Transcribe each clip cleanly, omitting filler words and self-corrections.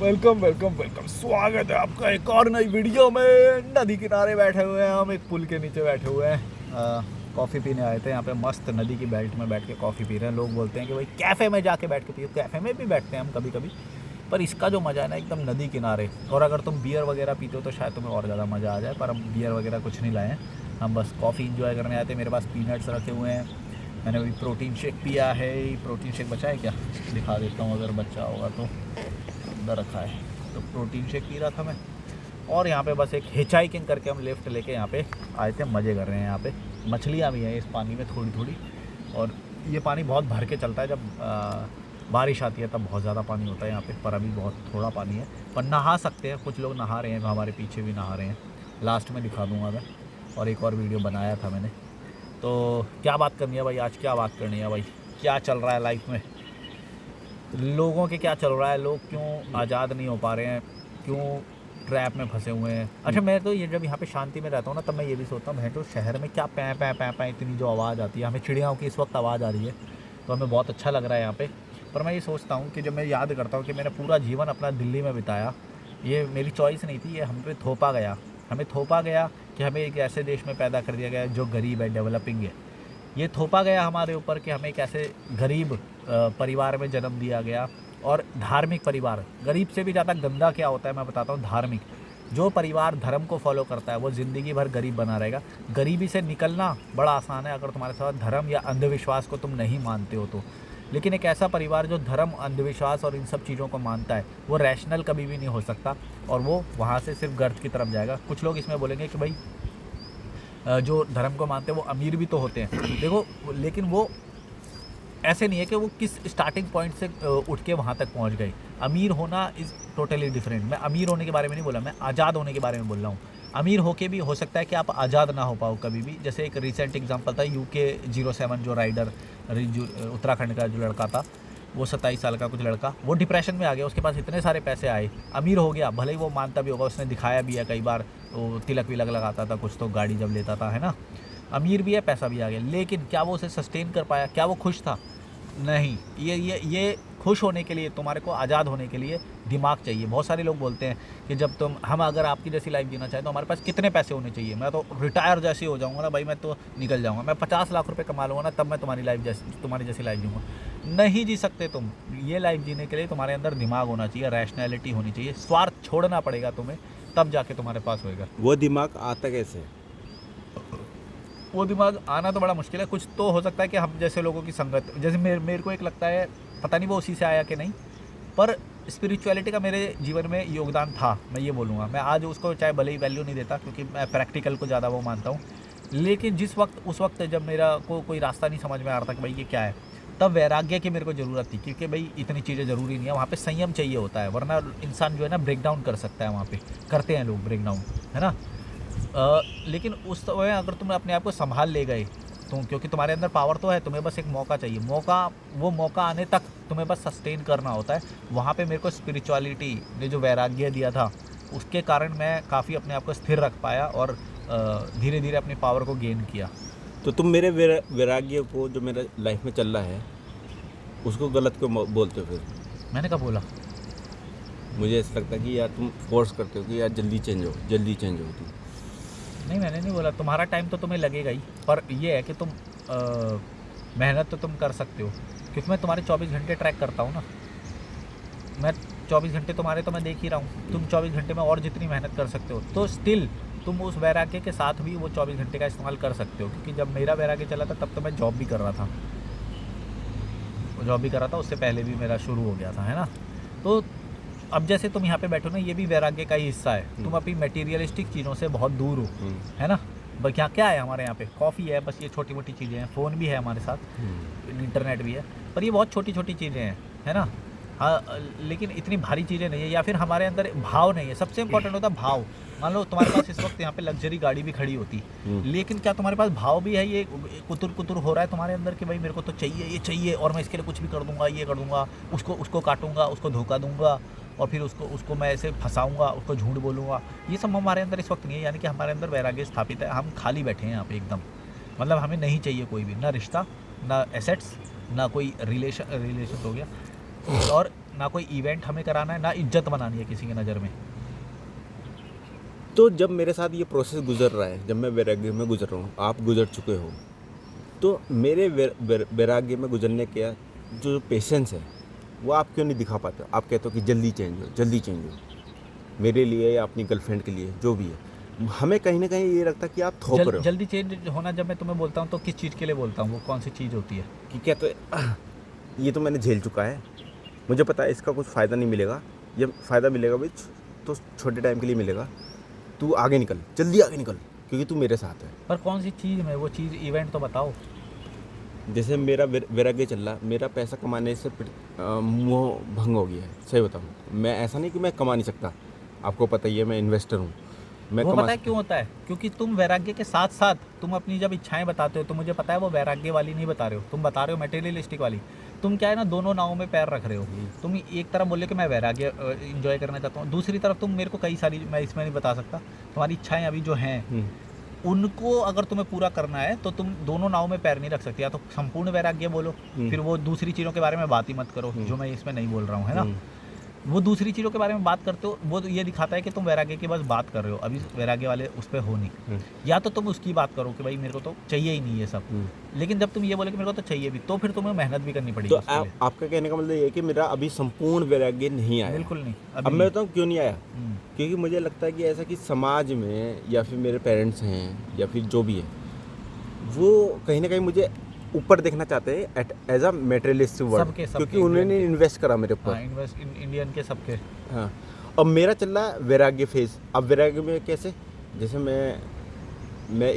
Welcome welcome welcome, स्वागत है आपका एक और नई वीडियो में। नदी किनारे बैठे हुए हैं हम, एक पुल के नीचे बैठे हुए हैं। कॉफ़ी पीने आए थे यहाँ पे। मस्त नदी की बेल्ट में बैठ के कॉफ़ी पी रहे हैं। लोग बोलते हैं कि भाई कैफ़े में जाके बैठ के पियो। कैफ़े में भी बैठते हैं हम कभी कभी, पर इसका जो मज़ा है ना एकदम नदी किनारे। और अगर तुम बियर वगैरह पीते हो तो शायद तुम्हें और ज़्यादा मज़ा आ जाए, पर हम बियर वगैरह कुछ नहीं लाए हैं। हम बस कॉफ़ी इंजॉय करने आए थे। मेरे पास पीनट्स रखे हुए हैं। मैंने अभी प्रोटीन शेक पिया है। प्रोटीन शेक बचा है क्या, दिखा देता हूँ अगर बचा होगा तो। अंदर रखा है तो प्रोटीन शेक पी रहा था मैं। और यहाँ पे बस एक हिचाइकिंग करके हम लिफ्ट लेके यहाँ पे आए थे। मज़े कर रहे हैं यहाँ पे। मछलियाँ भी हैं इस पानी में थोड़ी थोड़ी। और ये पानी बहुत भर के चलता है। जब बारिश आती है तब बहुत ज़्यादा पानी होता है यहाँ पे, पर अभी बहुत थोड़ा पानी है। पर नहा सकते हैं, कुछ लोग नहा रहे हैं, हमारे पीछे भी नहा रहे हैं। लास्ट में दिखा दूँगा मैं। और एक और वीडियो बनाया था मैंने। तो क्या बात करनी है भाई, आज क्या बात करनी है भाई, क्या चल रहा है लाइफ में, लोगों के क्या चल रहा है, लोग क्यों आज़ाद नहीं हो पा रहे हैं, क्यों ट्रैप में फंसे हुए हैं। अच्छा, मैं तो ये जब यहाँ पे शांति में रहता हूँ ना, तब मैं ये भी सोचता हूँ मैं तो शहर में क्या पै पै पै पै इतनी जो आवाज़ आती है। हमें चिड़ियाओं की इस वक्त आवाज़ आ रही है तो हमें बहुत अच्छा लग रहा है यहाँ पे। पर मैं ये सोचता हूँ कि जब मैं याद करता हूँ कि मैंने पूरा जीवन अपना दिल्ली में बिताया, ये मेरी चॉइस नहीं थी, ये हम पे थोपा गया। हमें थोपा गया कि हमें एक ऐसे देश में पैदा कर दिया गया जो गरीब है, डेवलपिंग है। ये थोपा गया हमारे ऊपर कि हमें एक ऐसे गरीब परिवार में जन्म दिया गया। और धार्मिक परिवार, गरीब से भी ज़्यादा गंदा क्या होता है मैं बताता हूँ, धार्मिक। जो परिवार धर्म को फॉलो करता है वो ज़िंदगी भर गरीब बना रहेगा। गरीबी से निकलना बड़ा आसान है अगर तुम्हारे साथ धर्म या अंधविश्वास को तुम नहीं मानते हो तो। लेकिन एक ऐसा परिवार जो धर्म, अंधविश्वास और इन सब चीज़ों को मानता है, वो रैशनल कभी भी नहीं हो सकता। और वो वहाँ से सिर्फ गर्द की तरफ जाएगा। कुछ लोग इसमें बोलेंगे कि भाई जो धर्म को मानते हैं वो अमीर भी तो होते हैं, देखो। लेकिन वो ऐसे नहीं है कि वो किस स्टार्टिंग पॉइंट से उठ के वहाँ तक पहुँच गए। अमीर होना इज़ टोटली डिफरेंट। मैं अमीर होने के बारे में नहीं बोला, मैं आज़ाद होने के बारे में बोल रहा हूँ। अमीर होके भी हो सकता है कि आप आज़ाद ना हो पाओ कभी भी। जैसे एक रिसेंट एग्जांपल था UK07 जो राइडर, उत्तराखंड का जो लड़का था, वो 27 साल का कुछ लड़का, वो डिप्रेशन में आ गया। उसके पास इतने सारे पैसे आए, अमीर हो गया। भले ही वो मानता भी होगा, उसने दिखाया भी है कई बार, वो तिलक विलक लगाता था कुछ तो, गाड़ी जब लेता था, है ना। अमीर भी है, पैसा भी आ गया, लेकिन क्या वो उसे सस्टेन कर पाया? क्या वो खुश था? नहीं। ये खुश होने के लिए, तुम्हारे को आज़ाद होने के लिए दिमाग चाहिए। बहुत सारे लोग बोलते हैं कि जब हम अगर आपकी जैसी लाइफ जीना चाहें तो हमारे पास कितने पैसे होने चाहिए। मैं तो रिटायर जैसे हो जाऊंगा ना भाई, मैं तो निकल जाऊंगा, मैं 50 लाख रुपए कमा लूँगा ना, तब मैं तुम्हारी जैसी लाइफ जीऊँगा। नहीं जी सकते तुम। ये लाइफ जीने के लिए तुम्हारे अंदर दिमाग होना चाहिए, रैशनैलिटी होनी चाहिए, स्वार्थ छोड़ना पड़ेगा तुम्हें, तब जाके तुम्हारे पास होएगा। वो दिमाग आता कैसे? वो दिमाग आना तो बड़ा मुश्किल है। कुछ तो हो सकता है कि हम जैसे लोगों की संगत, जैसे मेरे को एक लगता है, पता नहीं वो उसी से आया कि नहीं, पर स्पिरिचुअलिटी का मेरे जीवन में योगदान था, मैं ये बोलूँगा। मैं आज उसको चाहे भले ही वैल्यू नहीं देता, क्योंकि मैं प्रैक्टिकल को ज़्यादा वो मानता हूँ। लेकिन उस वक्त जब मेरा को कोई रास्ता नहीं समझ में आ रहा था कि भाई ये क्या है, तब वैराग्य की मेरे को ज़रूरत थी। क्योंकि भाई इतनी चीज़ें ज़रूरी नहीं है, वहाँ पे संयम चाहिए होता है, वरना इंसान जो है ना ब्रेक डाउन कर सकता है। वहाँ पे करते हैं लोग ब्रेक डाउन, है ना। लेकिन उस समय अगर तुम अपने आप को संभाल ले गए तुम, क्योंकि तुम्हारे अंदर पावर तो है, तुम्हें बस एक मौका चाहिए। वो मौका आने तक तुम्हें बस सस्टेन करना होता है। वहाँ पे मेरे को स्पिरिचुअलिटी ने जो वैराग्य दिया था, उसके कारण मैं काफ़ी अपने आप को स्थिर रख पाया और धीरे धीरे अपनी पावर को गेन किया। तो तुम मेरे वैराग्य को, जो मेरे लाइफ में चल रहा है, उसको गलत क्यों बोलते हो फिर? मैंने कहा बोला? मुझे ऐसा लगता है कि यार तुम फोर्स करते हो कि यार जल्दी चेंज हो तुम। नहीं, मैंने नहीं बोला। तुम्हारा टाइम तो तुम्हें लगेगा ही, पर ये है कि तुम मेहनत तो तुम कर सकते हो। क्योंकि मैं तुम्हारे 24 घंटे ट्रैक करता हूँ ना। मैं 24 घंटे तुम्हारे तो मैं देख ही रहा हूँ। तुम 24 घंटे में और जितनी मेहनत कर सकते हो, तो स्टिल तुम उस वैराग्य के साथ भी वो 24 घंटे का इस्तेमाल कर सकते हो। क्योंकि जब मेरा वैराग्य चला था तब तो मैं जॉब भी कर रहा था। उससे पहले भी मेरा शुरू हो गया था, है ना। तो अब जैसे तुम यहाँ पे बैठो ना, ये भी वैराग्य का ही हिस्सा है। तुम अपनी मटेरियलिस्टिक चीज़ों से बहुत दूर हो, है ना। क्या क्या है हमारे यहाँ पे? कॉफ़ी है, बस ये छोटी मोटी चीज़ें हैं। फ़ोन भी है हमारे साथ, इंटरनेट भी है, पर ये बहुत छोटी छोटी चीज़ें हैं, है ना। हाँ, लेकिन इतनी भारी चीज़ें नहीं है। या फिर हमारे अंदर भाव नहीं है। सबसे इंपॉर्टेंट होता है भाव। मान लो तुम्हारे पास इस वक्त यहाँ पे लग्जरी गाड़ी भी खड़ी होती, लेकिन क्या तुम्हारे पास भाव भी है? ये कुतुर कुतुर हो रहा है तुम्हारे अंदर कि भाई मेरे को तो चाहिए, ये चाहिए, और मैं इसके लिए कुछ भी कर दूंगा, ये कर दूंगा, उसको काटूंगा, उसको धोखा दूंगा, और फिर उसको मैं ऐसे फंसाऊंगा, उसको झूठ बोलूँगा। ये सब हमारे अंदर इस वक्त नहीं है। यानी कि हमारे अंदर वैराग्य स्थापित है। हम खाली बैठे हैं यहाँ पे एकदम। मतलब हमें नहीं चाहिए कोई भी, ना रिश्ता, ना एसेट्स, ना कोई रिलेशन हो गया। और ना कोई इवेंट हमें कराना है, ना इज्जत बनानी है किसी की नज़र में। तो जब मेरे साथ ये प्रोसेस गुजर रहा है, जब मैं वैराग्य में गुजर रहा हूँ, आप गुजर चुके हो, तो मेरे वैराग्य में गुजरने के जो पेशेंस है वो आप क्यों नहीं दिखा पाते हो? आप कहते हो कि जल्दी चेंज हो, जल्दी चेंज हो, मेरे लिए या अपनी गर्लफ्रेंड के लिए, जो भी है। हमें कहीं ना कहीं ये लगता है कि आप थोप रहे हो। जल्दी चेंज होना जब मैं तुम्हें बोलता हूँ तो किस चीज़ के लिए बोलता हूँ, वो कौन सी चीज़ होती है? कि क्या तो ये तो मैंने झेल चुका है, मुझे पता है इसका कुछ फ़ायदा नहीं मिलेगा, ये फ़ायदा मिलेगा भी तो छोटे टाइम के लिए मिलेगा। तू आगे निकल, जल्दी आगे निकल, क्योंकि तू मेरे साथ है। पर कौन सी चीज़ में वो चीज़, इवेंट तो बताओ। जैसे मेरा वैराग्य चल रहा, मेरा पैसा कमाने से मोह भंग हो गया है। सही बताऊँ, मैं ऐसा नहीं कि मैं कमा नहीं सकता, आपको पता ही है मैं इन्वेस्टर हूँ, मैं वो कमा पता है क्यों होता है? क्योंकि तुम वैराग्य के साथ साथ तुम अपनी जब इच्छाएं बताते हो तो मुझे पता है वो वैराग्य वाली नहीं बता रहे हो, तुम बता रहे हो मटेरियलिस्टिक वाली। तुम क्या है ना, दोनों नावों में पैर रख रहे हो। तुम एक तरफ बोले कि मैं वैराग्य इंजॉय करना चाहता हूँ, दूसरी तरफ तुम मेरे को कई सारी, मैं इसमें नहीं बता सकता, तुम्हारी इच्छाएं अभी जो हैं उनको अगर तुम्हें पूरा करना है तो तुम दोनों नाव में पैर नहीं रख सकते। या तो संपूर्ण वैराग्य बोलो, फिर वो दूसरी चीज़ों के बारे में बात ही मत करो जो मैं इसमें नहीं बोल रहा हूँ, है ना। वो दूसरी चीज़ों के बारे में बात करते हो, वो तो ये दिखाता है कि तुम वैराग्य की बस बात कर रहे हो, अभी वैराग्य वाले उस पर हो नहीं। या तो तुम उसकी बात करो कि भाई मेरे को तो चाहिए ही नहीं ये सब, लेकिन जब तुम ये बोले कि मेरे को तो चाहिए भी, तो फिर तुम्हें मेहनत भी करनी पड़ेगी तो उसके लिए। आपका कहने का मतलब ये है कि मेरा अभी संपूर्ण वैराग्य नहीं आया? बिल्कुल नहीं। अब मैं बताऊँ क्यों नहीं आया। हम्म, क्योंकि मुझे लगता है कि ऐसा कि समाज में या फिर मेरे पेरेंट्स हैं या फिर जो भी है, वो कहीं ना कहीं मुझे ऊपर देखना चाहते हैं एज अ मेटेरियलिस्टिक वर्ल्ड, सबके क्योंकि उन्होंने इन्वेस्ट करा मेरे ऊपर। हाँ, इन्वेस्ट इंडियन के सबके। हाँ, अब मेरा चल रहा है वैराग्य फेज। अब वैराग्य में कैसे, जैसे मैं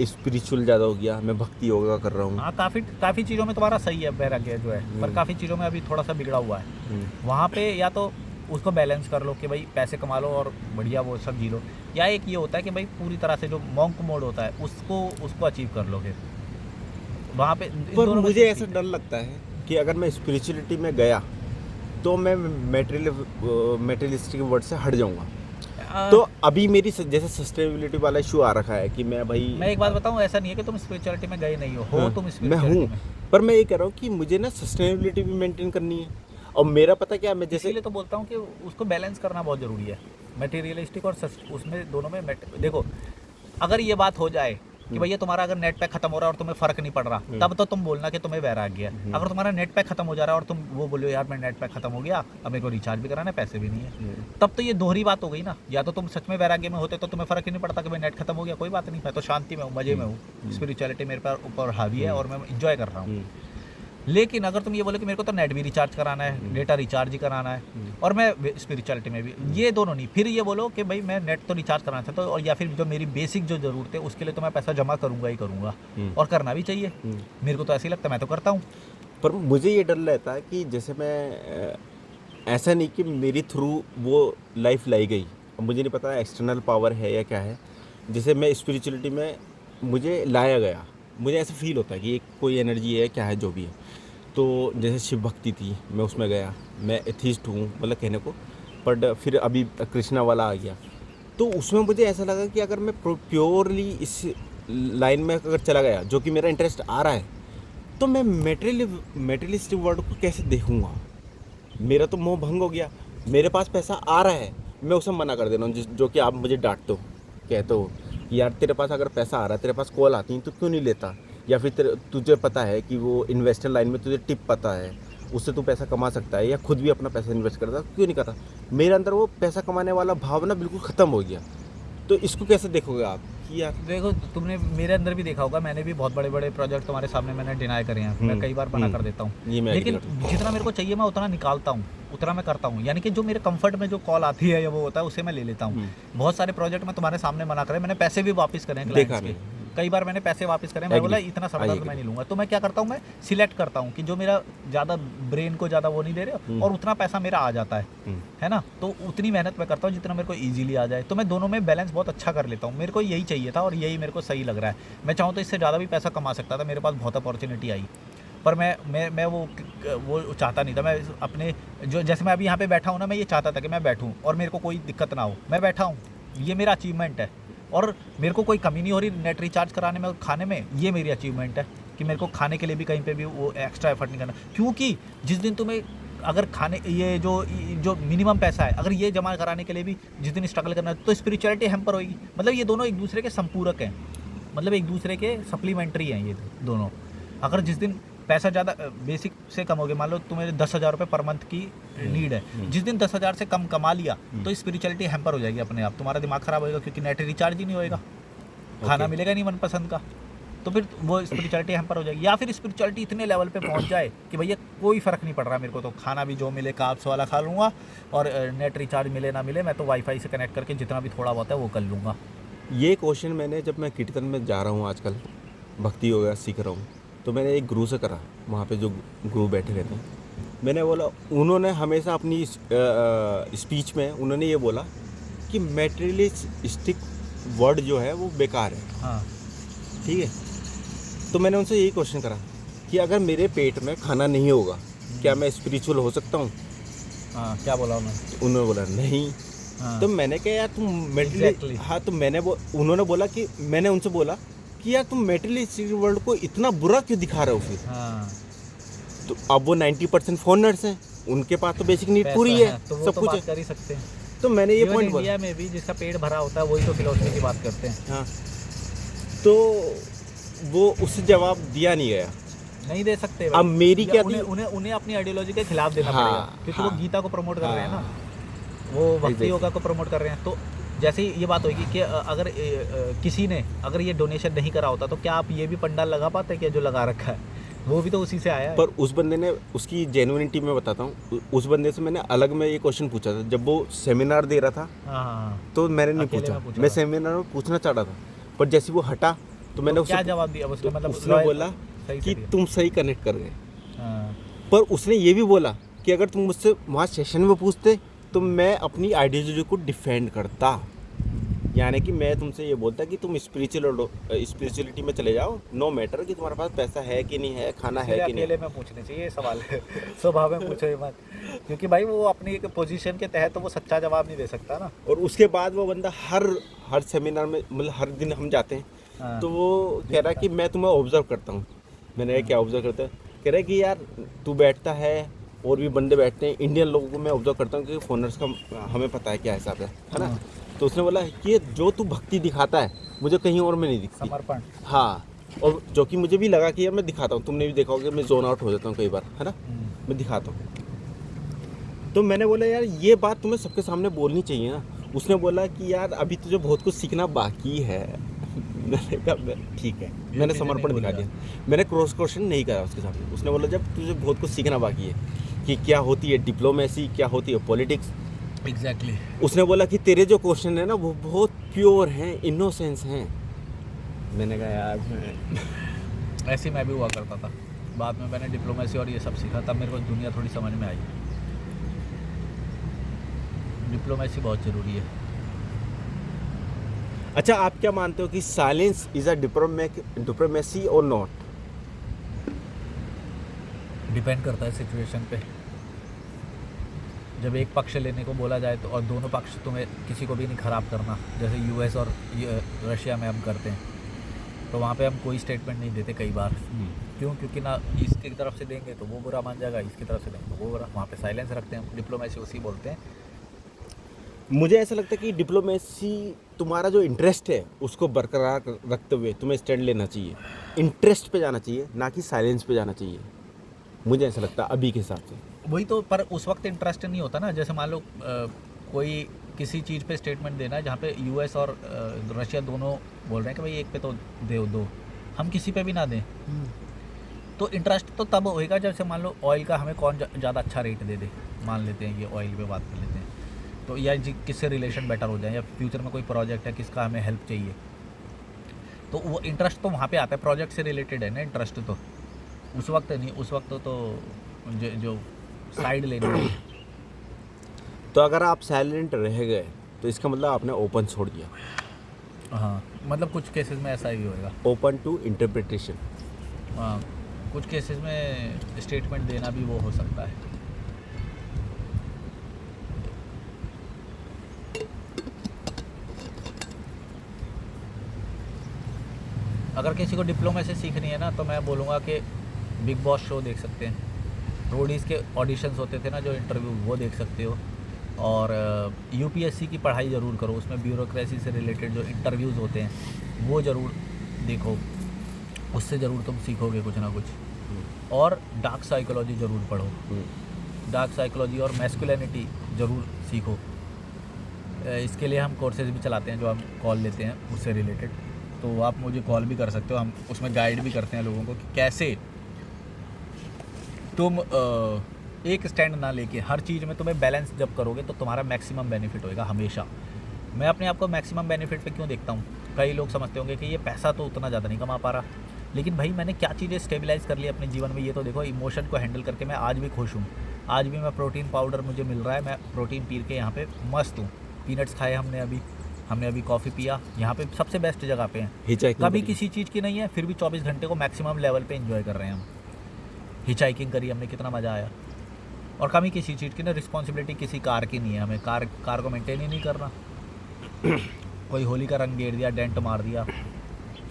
स्पिरिचुअल ज़्यादा हो गया, मैं भक्ति योगा कर रहा हूँ। हाँ, काफ़ी चीज़ों में तुम्हारा सही है वैराग्य जो है, पर काफ़ी चीज़ों में अभी थोड़ा सा बिगड़ा हुआ है। वहाँ पे या तो उसको बैलेंस कर लो कि भाई पैसे कमा लो और बढ़िया वो सब जी लो, या एक ये होता है कि भाई पूरी तरह से जो मॉन्क मोड होता है उसको अचीव कर लो। फिर वहाँ पे इन पर दोनों में मुझे से ऐसा डर लगता है कि अगर मैं स्पिरिचुअलिटी में गया तो मैं मेटेरियलिस्टिक वर्ड से हट जाऊंगा। तो अभी मेरी जैसे सस्टेनेबिलिटी वाला इशू आ रखा है कि मैं भाई, मैं एक बात बताऊँ, ऐसा नहीं है कि तुम स्पिरिचुअलिटी में गए नहीं हो, हाँ, तुम मैं स्पिरिचुअलिटी हूँ, में। पर मैं ये कह रहा हूँ कि मुझे ना सस्टेनेबिलिटी भी मेंटेन करनी है। और मेरा पता क्या है, मैं जैसे इसीलिए तो बोलता हूँ कि उसको बैलेंस करना बहुत ज़रूरी है, मटेरियलिस्टिक और उसमें दोनों में देखो, अगर ये बात हो जाए कि भैया तुम्हारा अगर नेट पैक खत्म हो रहा है और तुम्हें फर्क नहीं पड़ रहा, तब तो तुम बोलना कि तुम्हें वैराग्य है। अगर तुम्हारा नेट पैक खत्म हो जा रहा है और तुम वो बोलो यार मैं नेट पैक खत्म हो गया, अब मेरे को रिचार्ज भी कराना है, पैसे भी नहीं है, तब तो ये दोहरी बात हो गई ना। या तो तुम सच में वैराग्य में होते तो तुम्हें फर्क ही नहीं पड़ता कि भाई नेट खत्म हो गया, कोई बात नहीं, मैं तो शांति में हूँ, मजे में हूँ, स्पिरिचुअलिटी मेरे पर ऊपर हावी है और मैं इंजॉय कर रहा हूँ। लेकिन अगर तुम ये बोलो कि मेरे को तो नेट भी रिचार्ज कराना है, डेटा रिचार्ज ही कराना है, और मैं स्पिरिचुअलिटी में भी, ये दोनों नहीं, फिर ये बोलो कि भाई मैं नेट तो रिचार्ज कराना चाहता हूँ, और या फिर जो मेरी बेसिक जो ज़रूरत है उसके लिए तो मैं पैसा जमा करूँगा ही करूँगा, और करना भी चाहिए। मेरे को तो ऐसे ही लगता है, मैं तो करता हूँ। पर मुझे ये डर रहता है कि जैसे मैं ऐसा नहीं कि मेरी थ्रू वो लाइफ लाई गई, अब मुझे नहीं पता एक्सटर्नल पावर है या क्या है। जैसे मैं स्पिरिचुअलिटी में मुझे लाया गया, मुझे ऐसा फील होता है कि एक कोई एनर्जी है, क्या है जो भी है। तो जैसे शिव भक्ति थी, मैं उसमें गया, मैं एथिस्ट हूँ मतलब कहने को, बट फिर अभी कृष्णा वाला आ गया, तो उसमें मुझे ऐसा लगा कि अगर मैं प्योरली इस लाइन में अगर चला गया, जो कि मेरा इंटरेस्ट आ रहा है, तो मैं मेटेरियलिस्टिक वर्ल्ड को कैसे देखूँगा। मेरा तो मोह भंग हो गया, मेरे पास पैसा आ रहा है, मैं उसे मना कर दे रहा हूँ, जो कि आप मुझे डांटते हो, कहते हो कि यार तेरे पास अगर पैसा आ रहा है, तेरे पास कॉल आती है तो क्यों नहीं लेता, या फिर तुझे पता है कि वो इन्वेस्टर लाइन में तुझे टिप पता है, उससे तू पैसा कमा सकता है, या खुद भी अपना पैसा इन्वेस्ट करता है, क्यों नहीं करता। मेरे अंदर वो पैसा कमाने वाला भावना बिल्कुल ख़त्म हो गया। तो इसको कैसे देखोगे आप कि यार, देखो तुमने मेरे अंदर भी देखा होगा, मैंने भी बहुत बड़े बड़े प्रोजेक्ट तुम्हारे सामने मैंने डिनाई करे हैं, मैं कई बार मना कर देता हूँ, लेकिन जितना मेरे को चाहिए मैं उतना निकालता हूँ, उतना मैं करता हूँ। यानी कि जो मेरे कंफर्ट में जो कॉल आती है या वो होता है उसे मैं ले लेता हूँ। बहुत सारे प्रोजेक्ट में तुम्हारे सामने मना करे, मैंने पैसे भी वापस करे हैं क्लाइंट्स के, कई बार मैंने पैसे वापस करे, मैं बोला इतना सब मैं नहीं लूँगा। तो मैं क्या करता हूँ, मैं सिलेक्ट करता हूँ कि जो मेरा ज़्यादा ब्रेन को ज़्यादा वो नहीं दे रहे और उतना पैसा मेरा आ जाता है ना, तो उतनी मेहनत मैं करता हूँ जितना मेरे को ईजिली आ जाए। तो मैं दोनों में बैलेंस बहुत अच्छा कर लेता हूँ, मेरे को यही चाहिए था और यही मेरे को सही लग रहा है। मैं चाहूँ तो इससे ज़्यादा भी पैसा कमा सकता था, मेरे पास बहुत अपॉर्चुनिटी आई, पर मैं वो चाहता नहीं था। मैं अपने जो, जैसे मैं अभी यहाँ पे बैठा हूँ ना, मैं ये चाहता था कि मैं बैठूँ और मेरे को कोई दिक्कत ना हो, मैं बैठा हूँ, ये मेरा अचीवमेंट है, और मेरे को कोई कमी नहीं हो रही नेट रिचार्ज कराने में और खाने में, ये मेरी अचीवमेंट है कि मेरे को खाने के लिए भी कहीं पे भी वो एक्स्ट्रा एफर्ट नहीं करना। क्योंकि जिस दिन तुम्हें अगर खाने ये जो मिनिमम पैसा है अगर ये जमा कराने के लिए भी जिस दिन स्ट्रगल करना है तो स्पिरिचुअलिटी हैम्पर होगी। मतलब ये दोनों एक दूसरे के संपूरक हैं, मतलब एक दूसरे के सप्लीमेंट्री हैं ये दोनों। अगर जिस दिन पैसा ज़्यादा बेसिक से कम हो गया, मान लो तुम्हें 10,000 रुपये पर मंथ की नीड है, जिस दिन 10,000 से कम कमा लिया तो स्पिरिचुअलिटी हैम्पर हो जाएगी अपने आप, तुम्हारा दिमाग खराब होएगा क्योंकि नेट रिचार्ज ही नहीं होएगा, खाना मिलेगा नहीं मनपसंद का, तो फिर वो स्पिरिचुअलिटी हैम्पर हो जाएगी। या फिर स्पिरिचुअलिटी इतने लेवल पे पहुंच जाए कि भैया कोई फ़र्क नहीं पड़ रहा मेरे को, तो खाना भी जो मिले कार्ब्स वाला खा लूँगा और नेट रिचार्ज मिले ना मिले मैं तो वाईफाई से कनेक्ट करके जितना भी थोड़ा बहुत है वो कर लूँगा। ये क्वेश्चन मैंने जब मैं कीर्तन में जा रहा हूँ आजकल, भक्ति योगा सीख रहा हूँ, तो मैंने एक गुरु से करा, वहाँ पे जो गुरु बैठे रहते हैं, मैंने बोला, उन्होंने हमेशा अपनी स्पीच में उन्होंने ये बोला कि मैटेरियलिस्टिक वर्ड जो है वो बेकार है। हाँ ठीक है, तो मैंने उनसे यही क्वेश्चन करा कि अगर मेरे पेट में खाना नहीं होगा क्या मैं स्पिरिचुअल हो सकता हूँ? हाँ, क्या बोला उन्होंने बोला नहीं। हाँ, तो मैंने कहा यार तुम Exactly. हाँ, तो उन्होंने बोला कि मैंने उनसे बोला कि यार तुम मेटेरियलिस्टिक वर्ल्ड को इतना बुरा क्यों दिखा रहे हो फिर? हाँ, तो अब वो 90% फॉरेनर्स हैं, उनके पास तो बेसिक नीड पूरी पैसा है, तो वो सब तो कुछ बात है। कर ही सकते हैं। तो मैंने ये Even पॉइंट बोला। इंडिया में भी जिसका पेट भरा होता है वही तो फिलोसफी की बात करते हैं। हाँ, तो वो उससे जवाब दिया नहीं गया। नहीं दे सकते अब मेरी क्या थी? उन्हें अपनी आइडियोलॉजी के खिलाफ देना हाँ, पड़ेगा क्योंकि हाँ, वो गीता को प्रमोट कर रहे हैं ना, हाँ, वो भक्ति Exactly. योगा को प्रमोट कर रहे हैं। तो जैसे ही ये बात होगी कि अगर किसी ने अगर ये डोनेशन नहीं करा होता तो क्या आप ये भी पंडाल लगा पाते क्या जो लगा रखा है? वो भी तो उसी से आया है। पर उस बंदे ने, उसकी जेन्युइनिटी में बताता हूँ, उस बंदे से मैंने अलग में ये क्वेश्चन पूछा था जब वो सेमिनार दे रहा था। हाँ, तो मैंने नहीं अकेले में पूछा, पूछा मैं था। सेमिनार में पूछना चाह रहा था, पर जैसे वो हटा तो मैंने तो क्या उससे जवाब दिया उसने? तो मतलब उसने बोला सही से कि दिया। तुम सही कनेक्ट कर गए। हाँ, पर उसने ये भी बोला कि अगर तुम मुझसे वहाँ सेशन में पूछते तो मैं अपनी आइडियोलॉजी को डिफेंड करता, यानी कि मैं तुमसे ये बोलता कि तुम स्पिरिचुअलिटी में चले जाओ, नो मैटर कि तुम्हारे पास पैसा है कि नहीं है, खाना है कि नहीं। अकेले में पूछने चाहिए ये सवाल है। स्वभाव में पूछो ये मत, क्योंकि भाई वो अपनी एक पोजीशन के तहत तो वो सच्चा जवाब नहीं दे सकता ना। और उसके बाद वो बंदा हर सेमिनार में, मतलब हर दिन हम जाते हैं, हाँ। तो वो कह रहा है कि मैं तुम्हें ऑब्जर्व करता हूँ। मैंने कहा क्या ऑब्जर्व करता है? कह रहा है कि यार तू बैठता है और भी बंदे बैठते हैं, इंडियन लोगों को मैं ऑब्जर्व करता हूँ कि फॉरेनर्स का हमें पता है क्या हिसाब है ना। हाँ। तो उसने बोला कि जो तू भक्ति दिखाता है मुझे कहीं और में नहीं दिखती। समर्पण। हाँ, और जो कि मुझे भी लगा कि यार मैं दिखाता हूँ, तुमने भी देखा होगा मैं जोन आउट हो जाता हूँ कई बार, है ना, मैं दिखाता हूँ। तो मैंने बोला यार ये बात तुम्हें सबके सामने बोलनी चाहिए ना। उसने बोला कि यार अभी तुझे बहुत कुछ सीखना बाकी है। मैंने कहा ठीक है, मैंने चीज़ें समर्पण नहीं दिखा बोल दिया, मैंने क्रॉस क्वेश्चन नहीं करा उसके सामने। उसने बोला जब तुझे बहुत कुछ सीखना बाकी है कि क्या होती है डिप्लोमेसी, क्या होती है पॉलिटिक्स। एग्जैक्टली। उसने बोला कि तेरे जो क्वेश्चन है ना वो बहुत प्योर हैं, इनोसेंस हैं। मैंने कहा यार ऐसे मैं भी हुआ करता था, बाद में मैंने डिप्लोमेसी और ये सब सीखा, तब मेरे को दुनिया थोड़ी समझ में आई। डिप्लोमेसी बहुत ज़रूरी है। अच्छा, आप क्या मानते हो कि साइलेंस इज अ डिप्लोमेसी और नॉट? डिपेंड करता है सिचुएशन पे। जब एक पक्ष लेने को बोला जाए तो, और दोनों पक्ष तुम्हें किसी को भी नहीं ख़राब करना, जैसे यूएस और रशिया में हम करते हैं, तो वहाँ पे हम कोई स्टेटमेंट नहीं देते कई बार। क्यों? क्योंकि ना इसकी तरफ से देंगे तो वो बुरा मान जाएगा, इसकी तरफ से देंगे तो वो बुरा, वहाँ पे साइलेंस रखते हैं। डिप्लोमेसी उसी बोलते हैं। मुझे ऐसा लगता है कि डिप्लोमेसी तुम्हारा जो इंटरेस्ट है उसको बरकरार रखते हुए तुम्हें स्टैंड लेना चाहिए, इंटरेस्ट पे जाना चाहिए, ना कि साइलेंस पे जाना चाहिए। मुझे ऐसा लगता है अभी के हिसाब से। वही तो, पर उस वक्त इंटरेस्ट नहीं होता ना। जैसे मान लो कोई किसी चीज़ पे स्टेटमेंट देना है जहाँ पे यूएस और रशिया दोनों बोल रहे हैं कि भाई एक पे तो दो, हम किसी पे भी ना दें, तो इंटरेस्ट तो तब होएगा जैसे मान लो ऑयल का हमें कौन ज़्यादा अच्छा रेट दे दे, मान लेते हैं ये ऑयल पे बात कर लेते हैं, तो या किससे रिलेशन बेटर हो जाए, या फ्यूचर में कोई प्रोजेक्ट है किसका हमें हेल्प चाहिए, तो वो इंटरेस्ट तो वहाँ पे आता है, प्रोजेक्ट से रिलेटेड है ना इंटरेस्ट। तो उस वक्त नहीं, उस वक्त तो जो साइड लेनी है। तो अगर आप साइलेंट रह गए तो इसका मतलब आपने ओपन छोड़ दिया। हाँ, मतलब कुछ केसेस में ऐसा ही होएगा। Open to interpretation. हाँ, कुछ केसेस में स्टेटमेंट देना भी वो हो सकता है। अगर किसी को डिप्लोमेसी सीखनी है ना, तो मैं बोलूँगा कि बिग बॉस शो देख सकते हैं। रोडीज़ के ऑडिशंस होते थे ना, जो इंटरव्यू, वो देख सकते हो। और यूपीएससी की पढ़ाई ज़रूर करो, उसमें ब्यूरोक्रेसी से रिलेटेड जो इंटरव्यूज़ होते हैं वो ज़रूर देखो, उससे ज़रूर तुम सीखोगे कुछ ना कुछ। और डार्क साइकोलॉजी ज़रूर पढ़ो, डार्क साइकोलॉजी और मैस्कुलिनिटी ज़रूर सीखो। इसके लिए हम कोर्सेज भी चलाते हैं जो हम कॉल लेते हैं उससे रिलेटेड, तो आप मुझे कॉल भी कर सकते हो। हम उसमें गाइड भी करते हैं लोगों को कि कैसे तुम एक स्टैंड ना लेके हर चीज़ में तुम्हें बैलेंस जब करोगे तो तुम्हारा मैक्सिमम बेनिफिट होएगा हमेशा। मैं अपने आप को मैक्सिमम बेनिफिट पे क्यों देखता हूँ? कई लोग समझते होंगे कि ये पैसा तो उतना ज़्यादा नहीं कमा पा रहा, लेकिन भाई मैंने क्या चीज़ें स्टेबलाइज़ कर ली अपने जीवन में, ये तो देखो। इमोशन को हैंडल करके मैं आज भी खुश हूँ, आज भी मैं प्रोटीन पाउडर मुझे मिल रहा है, मैं प्रोटीन पी के यहाँ पे मस्त हूँ। पीनट्स खाए हमने अभी कॉफ़ी पिया, यहाँ पे सबसे बेस्ट जगह पे हैं। हिचहाइकिंग कभी करी। किसी चीज़ की नहीं है, फिर भी 24 घंटे को मैक्सिमम लेवल पे एंजॉय कर रहे हैं हम। हिचहाइकिंग करी हमने, कितना मज़ा आया। और कमी किसी चीज़ की ना, रिस्पॉन्सिबिलिटी किसी कार की नहीं है, हमें कार को मेंटेन ही नहीं करना। कोई होली का रंग गेर दिया, डेंट मार दिया,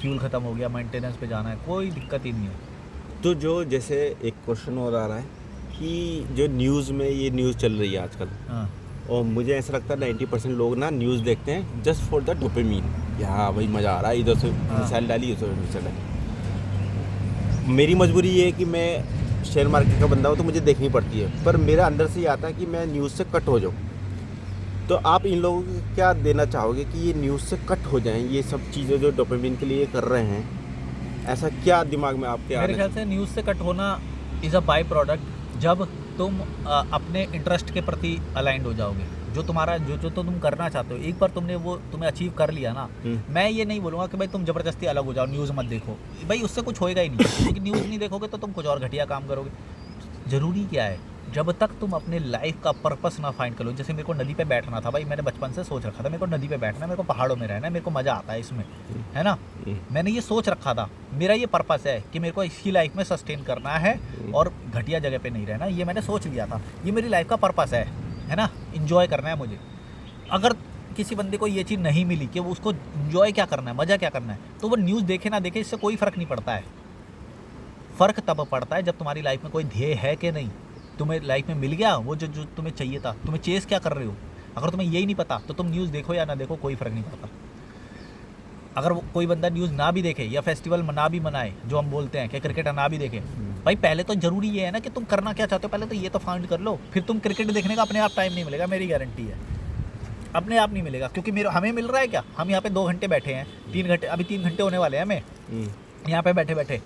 फ्यूल ख़त्म हो गया, मेंटेनेंस पे जाना है, कोई दिक्कत ही नहीं है। तो जो जैसे एक क्वेश्चन और आ रहा है कि जो न्यूज़ में ये न्यूज़ चल रही है आजकल, हाँ और मुझे ऐसा लगता है 90% लोग ना न्यूज़ देखते हैं जस्ट फॉर द डोपामिन। हाँ भाई मज़ा आ रहा है, इधर से मिसाइल डाली, उधर से मिसाइल डाली। मेरी मजबूरी ये है कि मैं शेयर मार्केट का बंदा हूँ तो मुझे देखनी पड़ती है, पर मेरा अंदर से ये आता है कि मैं न्यूज़ से कट हो जाऊँ। तो आप इन लोगों को क्या देना चाहोगे कि ये न्यूज़ से कट हो जाएं, ये सब चीज़ें जो डोपामिन के लिए कर रहे हैं, ऐसा क्या दिमाग में आपके मेरे ख्याल से न्यूज़ से कट होना इज़ अ बाई प्रोडक्ट जब तुम अपने इंटरेस्ट के प्रति अलाइंड हो जाओगे। जो तुम्हारा जो तुम करना चाहते हो, एक बार तुमने वो तुम्हें अचीव कर लिया ना, मैं ये नहीं बोलूँगा कि भाई तुम ज़बरदस्ती अलग हो जाओ, न्यूज़ मत देखो, भाई उससे कुछ होएगा ही नहीं। क्योंकि न्यूज़ नहीं देखोगे तो तुम कुछ और घटिया काम करोगे। ज़रूरी क्या है, जब तक तुम अपने लाइफ का पर्पस ना फाइंड करो। जैसे मेरे को नदी पे बैठना था भाई, मैंने बचपन से सोच रखा था मेरे को नदी पे बैठना है, मेरे को पहाड़ों में रहना है, मेरे को मज़ा आता है इसमें, है ना। मैंने ये सोच रखा था, मेरा ये पर्पस है कि मेरे को इसी लाइफ में सस्टेन करना है और घटिया जगह पे नहीं रहना। ये मैंने सोच लिया था, ये मेरी लाइफ का पर्पस है ना, इन्जॉय करना है मुझे। अगर किसी बंदे को ये चीज़ नहीं मिली कि वो उसको इन्जॉय क्या करना है, मज़ा क्या करना है, तो वो न्यूज़ देखे ना देखे, इससे कोई फ़र्क नहीं पड़ता है। फ़र्क तब पड़ता है जब तुम्हारी लाइफ में कोई ध्येय है कि नहीं, तुम्हें लाइफ में मिल गया वो जो तुम्हें चाहिए था, तुम्हें चेस क्या कर रहे हो। अगर तुम्हें यही नहीं पता तो तुम न्यूज़ देखो या ना देखो, कोई फ़र्क नहीं पड़ता। अगर कोई बंदा न्यूज़ ना भी देखे या फेस्टिवल ना भी मनाए, जो हम बोलते हैं कि क्रिकेट ना भी देखे, भाई पहले तो ज़रूरी ये है ना कि तुम करना क्या चाहते हो, पहले तो ये तो फाइंड कर लो, फिर तुम क्रिकेट देखने का अपने आप टाइम नहीं मिलेगा, मेरी गारंटी है, अपने आप नहीं मिलेगा। क्योंकि हमें मिल रहा है क्या, हम यहाँ पे 2 घंटे बैठे हैं, 3 घंटे, अभी 3 घंटे होने वाले हैं हमें यहाँ पे बैठे बैठे,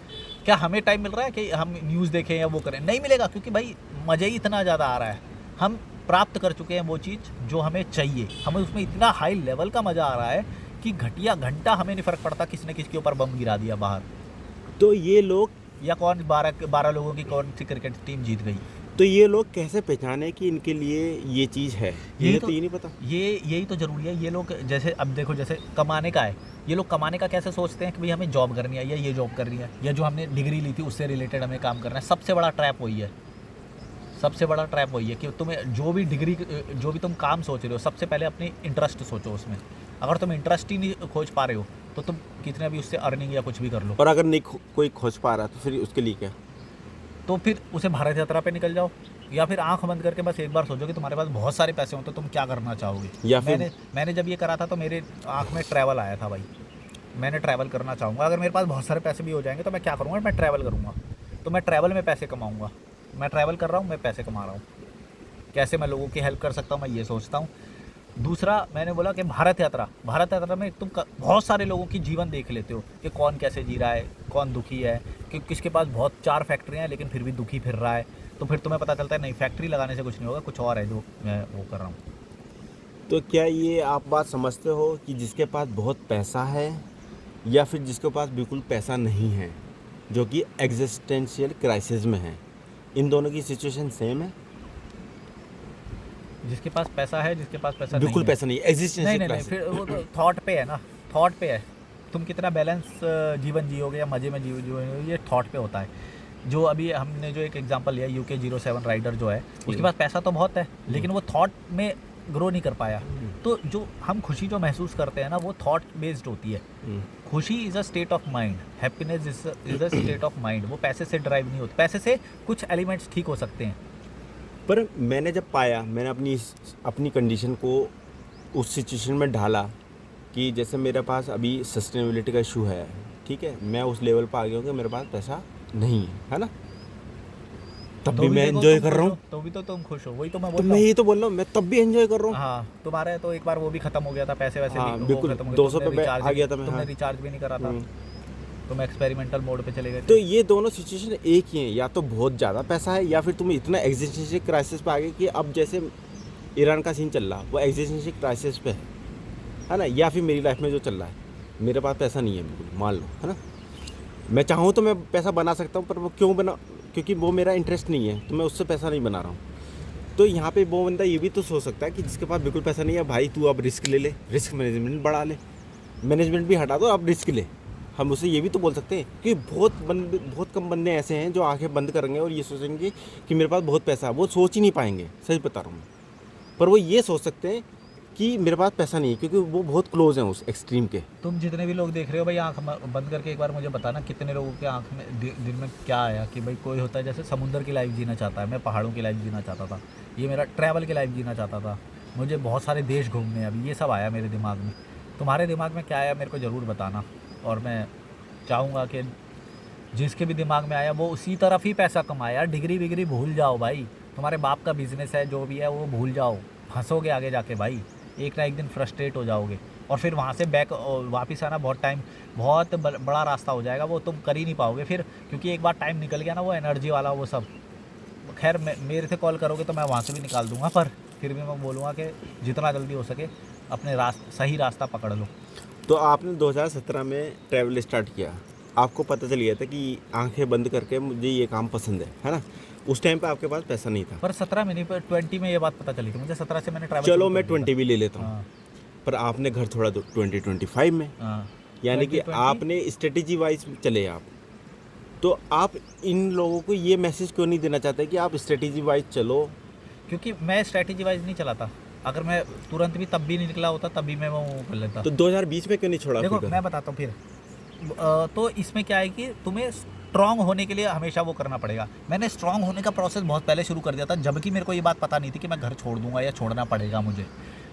क्या हमें टाइम मिल रहा है कि हम न्यूज़ देखें या वो करें? नहीं मिलेगा, क्योंकि भाई मज़ा ही इतना ज़्यादा आ रहा है, हम प्राप्त कर चुके हैं वो चीज़ जो हमें चाहिए, हमें उसमें इतना हाई लेवल का मज़ा आ रहा है कि घटिया घंटा हमें नहीं फ़र्क पड़ता किसी ने किसके ऊपर बम गिरा दिया बाहर, तो ये लोग, या कौन 12 लोगों की कौन सी क्रिकेट टीम जीत गई। तो ये लोग कैसे पहचाने कि इनके लिए ये चीज़ है? ये तो ये नहीं पता। यही तो ज़रूरी है। ये लोग जैसे अब देखो, जैसे कमाने का है, ये लोग कमाने का कैसे सोचते हैं कि भाई हमें जॉब करनी है या ये जॉब करनी है या जो हमने डिग्री ली थी उससे रिलेटेड हमें काम करना है। सबसे बड़ा ट्रैप वही है, सबसे बड़ा ट्रैप वही है कि तुम्हें जो भी तुम काम सोच रहे हो, सबसे पहले अपनी इंटरेस्ट सोचो उसमें। अगर तुम इंटरेस्ट ही नहीं खोज पा रहे हो तो तुम कितने भी उससे अर्निंग या कुछ भी कर लो। और अगर नहीं कोई खोज पा रहा तो फिर उसके लिए क्या? तो फिर उसे भारत यात्रा पे निकल जाओ, या फिर आंख बंद करके बस एक बार सोचो कि तुम्हारे पास बहुत सारे पैसे हो तो तुम क्या करना चाहोगे। या फिर मैंने जब ये करा था तो मेरे आंख में ट्रैवल आया था भाई, मैंने ट्रैवल करना चाहूँगा। अगर मेरे पास बहुत सारे पैसे भी हो जाएंगे तो मैं क्या करूँगा, मैं ट्रैवल करूँगा, तो मैं ट्रैवल में पैसे कमाऊँगा। मैं ट्रैवल कर रहा हूँ, मैं पैसे कमा रहा हूँ, कैसे मैं लोगों की हेल्प कर सकता हूँ, मैं ये सोचता हूँ। दूसरा मैंने बोला कि भारत यात्रा में तुम बहुत सारे लोगों की जीवन देख लेते हो कि कौन कैसे जी रहा है, कौन दुखी है, कि किसके पास बहुत 4 फैक्ट्रियाँ हैं लेकिन फिर भी दुखी फिर रहा है। तो फिर तुम्हें पता चलता है नहीं, फैक्ट्री लगाने से कुछ नहीं होगा, कुछ और है जो मैं वो कर रहा हूँ। तो क्या ये आप बात समझते हो कि जिसके पास बहुत पैसा है या फिर जिसके पास बिल्कुल पैसा नहीं है, जो कि एग्जिस्टेंशियल क्राइसिस में है, इन दोनों की सिचुएशन सेम है? जिसके पास पैसा है, जिसके पास पैसा बिल्कुल नहीं पैसा नहीं, एग्जिस्टेंशियल नहीं, क्राइसिस। फिर वो तो थॉट पे है ना, थॉट पे है। तुम कितना बैलेंस जीवन जियोगे या मज़े में जियोगे, ये थॉट पे होता है। जो अभी हमने जो एक एग्जांपल लिया, UK07 राइडर जो है, उसके पास पैसा तो बहुत है लेकिन वो थॉट में ग्रो नहीं कर पाया। तो जो हम खुशी जो महसूस करते हैं ना, वो थॉट बेस्ड होती है। खुशी is a state of mind, happiness is a state of mind. वो पैसे से ड्राइव नहीं होती, पैसे से कुछ एलिमेंट्स ठीक हो सकते हैं। पर मैंने जब पाया, मैंने अपनी कंडीशन को उस सिचुएशन में ढाला कि जैसे मेरे पास अभी सस्टेनेबिलिटी का इशू है, ठीक है, मैं उस लेवल पर आ गया हूँ कि मेरे पास पैसा नहीं है ना, तब तो भी मैं देखो एंजॉय तुम कर रहा खुश हूँ। हो, तो भी तो तुम खुश हो, वही तो मैं तो बोल मैं रहा हूँ। ये तो बोल रहा हूँ, मैं तब भी एंजॉय कर रहा हूँ। हाँ, तुम्हारे तो एक बार वो भी खत्म हो गया था, पैसे वैसे हाँ, भी वो बिल्कुल, खत्म हो गए, 200 तुमने पे रिचार्ज आ गया था मैं, तुमने हाँ। रिचार्ज भी नहीं करा था, हम्म। तुम एक्सपेरिमेंटल मोड पे चले गए तो थे। ये दोनों सिचुएशन एक ही हैं, या तो बहुत ज़्यादा पैसा है या फिर तुम इतना एग्जिस्टेंशियल क्राइसिस पे आ गए कि अब जैसे ईरान का सीन चल रहा वो एग्जिस्टेंशियल क्राइसिस पे है ना, या फिर मेरी लाइफ में जो चल रहा है, मेरे पास पैसा नहीं है बिल्कुल, मान लो, है ना। मैं चाहूँ तो मैं पैसा बना सकता हूँ, पर वो क्यों बना, क्योंकि वो मेरा इंटरेस्ट नहीं है, तो मैं उससे पैसा नहीं बना रहा हूँ। तो यहाँ पे वो बंदा ये भी तो सोच सकता है कि जिसके पास बिल्कुल पैसा नहीं है, भाई तू अब रिस्क ले ले, रिस्क मैनेजमेंट बढ़ा ले, मैनेजमेंट भी हटा दो, अब रिस्क ले। हम उसे ये भी तो बोल सकते हैं कि बहुत कम बंदे ऐसे हैं जो आंखें बंद करेंगे और ये सोचेंगे कि मेरे पास बहुत पैसा है। वो सोच ही नहीं पाएंगे, सच बता रहा हूँ मैं। पर वो ये सोच सकते हैं कि मेरे पास पैसा नहीं है, क्योंकि वो बहुत क्लोज हैं उस एक्सट्रीम के। तुम जितने भी लोग देख रहे हो भाई, आंख बंद करके एक बार मुझे बताना कितने लोगों के आंख में दिल में क्या आया कि भाई कोई होता है जैसे समुंदर की लाइफ जीना चाहता है, मैं पहाड़ों की लाइफ जीना चाहता था, ये मेरा ट्रैवल की लाइफ जीना चाहता था, मुझे बहुत सारे देश घूमने हैं, अभी ये सब आया मेरे दिमाग में। तुम्हारे दिमाग में क्या आया मेरे को ज़रूर बताना, और मैं चाहूँगा कि जिसके भी दिमाग में आया वो उसी तरफ ही पैसा कमाया। डिग्री विग्री भूल जाओ भाई, तुम्हारे बाप का बिजनेस है जो भी है वो भूल जाओ, फंसोगे आगे जाके भाई, एक ना एक दिन फ्रस्ट्रेट हो जाओगे, और फिर वहाँ से वापस आना बहुत बड़ा रास्ता हो जाएगा, वो तुम कर ही नहीं पाओगे फिर, क्योंकि एक बार टाइम निकल गया ना, वो एनर्जी वाला वो सब। खैर मेरे से कॉल करोगे तो मैं वहाँ से भी निकाल दूंगा, पर फिर भी मैं बोलूँगा कि जितना जल्दी हो सके अपने सही रास्ता पकड़ लो। तो आपने 2017 में ट्रैवल स्टार्ट किया, आपको पता चल गया था कि आंखें बंद करके मुझे ये काम पसंद है ना। उस टाइम पे आपके पास पैसा नहीं था। पर 17 में नहीं, पर 20 में ये बात पता चली थी मुझे, 17 से मैंने ट्रैवल चलो शुरू मैं कर दिया 20 भी ले लेता था। हूँ, हाँ, पर आपने घर छोड़ा तो 2025 में, हाँ। यानी कि 2020 आपने स्ट्रेटेजी वाइज चले आप। तो आप इन लोगों को ये मैसेज क्यों नहीं देना चाहते कि आप स्ट्रेटेजी वाइज चलो? क्योंकि मैं स्ट्रैटेजी वाइज नहीं चलाता, अगर मैं तुरंत भी तब भी नहीं निकला होता, तभी मैं वो कर लेता। तो 2020 में क्यों नहीं छोड़ा? देखो फिर मैं बताता हूँ फिर, तो इसमें क्या है कि तुम्हें स्ट्रांग होने के लिए हमेशा वो करना पड़ेगा। मैंने स्ट्रांग होने का प्रोसेस बहुत पहले शुरू कर दिया था, जबकि मेरे को ये बात पता नहीं थी कि मैं घर छोड़ दूंगा या छोड़ना पड़ेगा, मुझे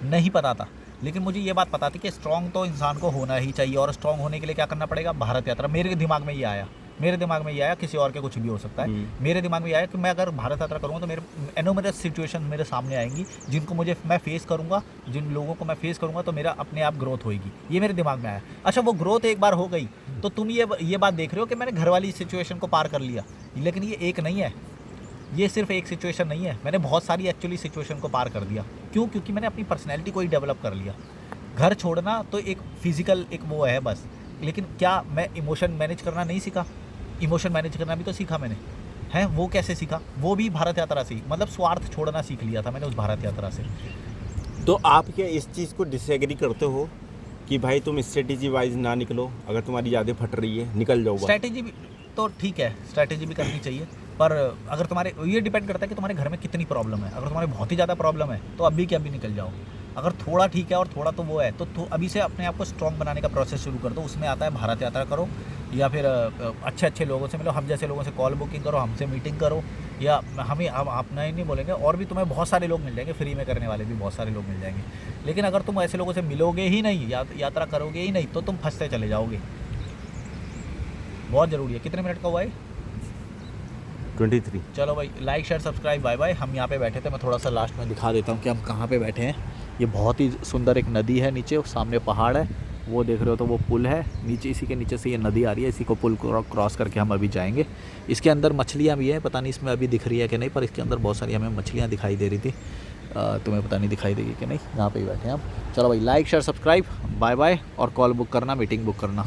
नहीं पता था। लेकिन मुझे ये बात पता थी कि स्ट्रांग तो इंसान को होना ही चाहिए, और स्ट्रांग होने के लिए क्या करना पड़ेगा, भारत यात्रा। मेरे दिमाग में ये आया, किसी और के कुछ भी हो सकता है। मेरे दिमाग में ये आया कि मैं अगर भारत यात्रा करूँगा तो मेरे एनोमरस सिचुएशन मेरे सामने आएंगी, जिनको मैं फेस करूँगा, जिन लोगों को मैं फेस करूँगा तो मेरा अपने आप ग्रोथ होगी, ये मेरे दिमाग में आया। अच्छा, वो ग्रोथ एक बार हो गई तो तुम ये बात देख रहे हो कि मैंने घर वाली सिचुएशन को पार कर लिया, लेकिन ये एक नहीं है, ये सिर्फ एक सिचुएशन नहीं है, मैंने बहुत सारी एक्चुअली सिचुएशन को पार कर दिया। क्यों? क्योंकि मैंने अपनी पर्सनैलिटी को ही डेवलप कर लिया। घर छोड़ना तो एक फिजिकल एक वो है बस, लेकिन क्या मैं इमोशन मैनेज करना नहीं सीखा? इमोशन मैनेज करना भी तो सीखा मैंने, है। वो कैसे सीखा? वो भी भारत यात्रा से, मतलब स्वार्थ छोड़ना सीख लिया था मैंने उस भारत यात्रा से। तो आप क्या इस चीज़ को डिसएग्री करते हो कि भाई तुम स्ट्रेटेजी वाइज ना निकलो, अगर तुम्हारी यादें फट रही है निकल जाओ? स्ट्रैटेजी भी तो ठीक है, स्ट्रैटेजी भी करनी चाहिए, पर अगर तुम्हारे, ये डिपेंड करता है कि तुम्हारे घर में कितनी प्रॉब्लम है। अगर तुम्हारे बहुत ही ज़्यादा प्रॉब्लम है तो अभी के अभी निकल जाओ। अगर थोड़ा ठीक है और थोड़ा तो वो है, तो अभी से अपने आप को स्ट्रॉन्ग बनाने का प्रोसेस शुरू कर दो। उसमें आता है भारत यात्रा करो, या फिर अच्छे लोगों से मिलो, हम जैसे लोगों से कॉल बुकिंग करो, हमसे मीटिंग करो, या हम अपना ही नहीं बोलेंगे, और भी तुम्हें बहुत सारे लोग मिल जाएंगे, फ्री में करने वाले भी बहुत सारे लोग मिल जाएंगे। लेकिन अगर तुम ऐसे लोगों से मिलोगे ही नहीं, यात्रा करोगे ही नहीं, तो तुम फंसते चले जाओगे। बहुत ज़रूरी है। कितने मिनट का हुआ है? 23। चलो भाई, like share subscribe, bye bye. हम यहाँ पे बैठे थे, मैं थोड़ा सा लास्ट में दिखा देता हूँ कि हम कहाँ पे बैठे हैं। ये बहुत ही सुंदर एक नदी है, नीचे सामने पहाड़ है, वो देख रहे हो तो वो पुल है नीचे, इसी के नीचे से ये नदी आ रही है, इसी को पुल क्रॉस करके हम अभी जाएंगे। इसके अंदर मछलियाँ भी हैं, पता नहीं इसमें अभी दिख रही है कि नहीं, पर इसके अंदर बहुत सारी हमें मछलियाँ दिखाई दे रही थी। तुम्हें पता नहीं दिखाई देगी कि नहीं, यहाँ पे ही बैठे हैं हम। चलो भाई, like share subscribe, bye bye, और कॉल बुक करना, मीटिंग बुक करना।